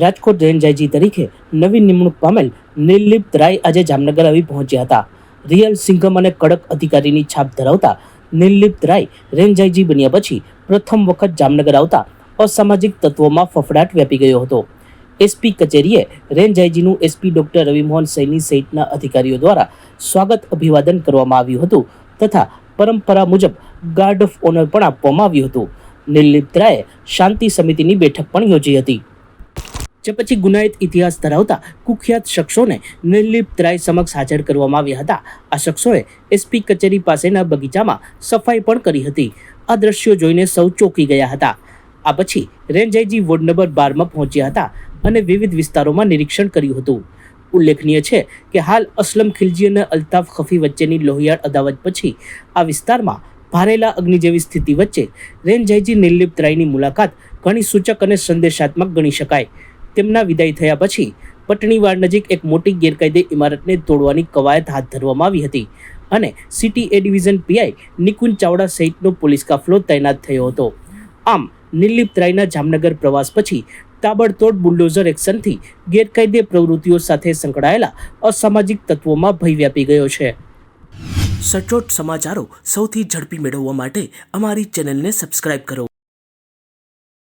Rajkot range IG તરીકે નવી નિમણૂક પામેલ નિર્લિપ્ત રાય આજે જામનગર આવી પહોંચ્યા હતા. રિયલ સિંઘમ અને કડક અધિકારીની છાપ ધરાવતા નિર્લિપ્ત રાય રેન્જ આઈજી બન્યા પછી પ્રથમ વખત જામનગર આવતા અસામાજિક તત્વોમાં ફફડાટ વ્યાપી ગયો હતો. એસપી કચેરીએ રેન્જ આઈજીનું એસપી ડોક્ટર રવિમોહન સૈની સહિતના અધિકારીઓ દ્વારા સ્વાગત અભિવાદન કરવામાં આવ્યું હતું તથા પરંપરા મુજબ ગાર્ડ ઓફ ઓનર પણ આપવામાં આવ્યું હતું. નિર્લિપ્ત રાયે શાંતિ સમિતિની બેઠક પણ યોજી હતી. જે પછી ગુનાહિત ઇતિહાસ ધરાવતા કુખ્યાત શખ્સોને નિર્લિપ્ત રાય સમક્ષ હાજર કરવામાં આવ્યા હતા. આ શખ્સોએ એસપી કચેરી પાસેના બગીચામાં સફાઈ પણ કરી હતી. આ દ્રશ્યો જોઈને સૌ ચોંકી ગયા હતા. આ પછી રેન્જ આઈજી વોર્ડ નંબર 12માં પહોંચ્યા હતા અને વિવિધ વિસ્તારોમાં નિરીક્ષણ કર્યું હતું. ઉલ્લેખનીય છે કે હાલ અસલમ ખિલજી અને અલ્તાફ ખફી વચ્ચેની લોહિયાળ અદાવત પછી આ વિસ્તારમાં ભારેલા અગ્નિ જેવી સ્થિતિ વચ્ચે રેન્જ આઈજી નિર્લિપ્ત રાયની મુલાકાત ઘણી સૂચક અને સંદેશાત્મક ગણી શકાય. તેમના વિદાય થયા પછી પટણીવાડ નજીક એક મોટી ગેરકાયદે ઇમારતને તોડવાની કવાયત હાથ ધરવામાં આવી હતી અને સિટી એ ડિવિઝન પીઆઈ નિકુંજ ચાવડા સહિતનો પોલીસ કાફલો તૈનાત થયો હતો. આમ નિર્લિપ્ત રાયના જામનગર પ્રવાસ પછી તાબડતોડ બુલડોઝર એક્શનથી ગેરકાયદે પ્રવૃત્તિઓ સાથે સંકળાયેલા અસામાજિક તત્વોમાં ભય વ્યાપી ગયો છે. સચોટ સમાચારો સૌથી ઝડપી મેળવવા માટે અમારી ચેનલને સબસ્ક્રાઇબ કરો.